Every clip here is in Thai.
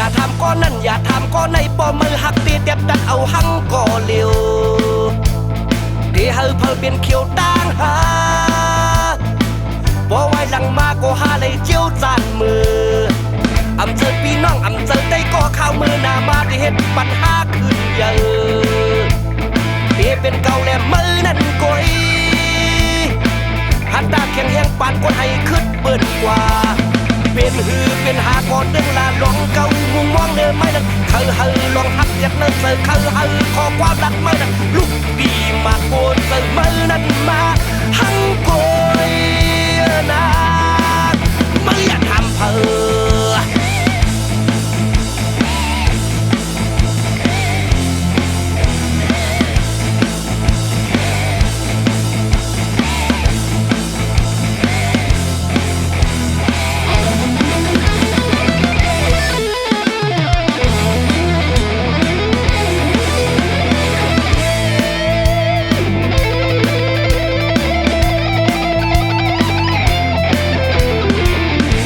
อย่าทำก็นั่นอย่าทำก็ในปอมือหักตีเด็บดัดเอาหังก็เลียวที่เฮาเพอเป็นเขียวต่างหาบ่ไว้หลังมาก็หาเลยเจียวจานมืออำเจอพี่น้องอำเจอได้ก็ข้าวมือหน้ามาที่เฮ็ดปัญหาขึ้นเยอะที่เป็นเก่าแล้วมือนั่นก้อยหัดดาแข็งแห้งปานคนให้ขึ้นเปิดกว่าเป็นหือเป็นหาก่อนเรื่องลาลองเก่ามุงมองเดินไม่นั้นเขาเฮาลองหักจากนั้นเจอเขาเฮาขอความรักไม่นั้นลูกดีมากโกนเจอมือนั้นมาหังโกยนาไม่อยากทำเพอ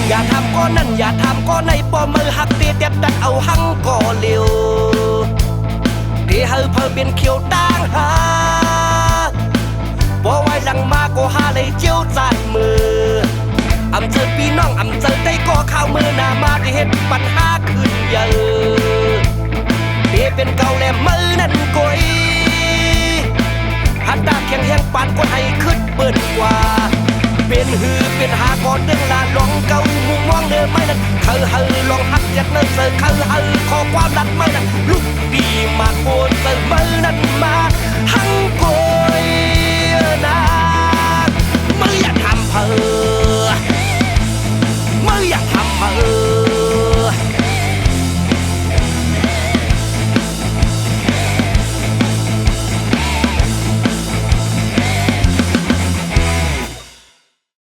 อย่าทำก็นั่นอย่าทำก็ในปอมือหักตีเด็บดัดเอาหังก็เลียวที่เฮาเพอเป็นเขียวต่างหาบ่ไว้หลังมาก็หาเลยเจียวจานมืออำเจอพี่น้องอำเจอได้ก็ข้าวมือหน้ามาที่เฮ็ดปัญหาขึ้นเยอะที่เป็นเก่าแล้วมือนั่นก้อยหัดดาแข็งแห้งปานคนให้ขึ้นเปิดกว่าเป็นหือเป็นหาก่อนเรื่องลาลองเก่ามุงมองเดินไม่นั้นเขาเฮาลองหักจากนั้นเจอเขาเฮาขอความรักไม่นั้นลูก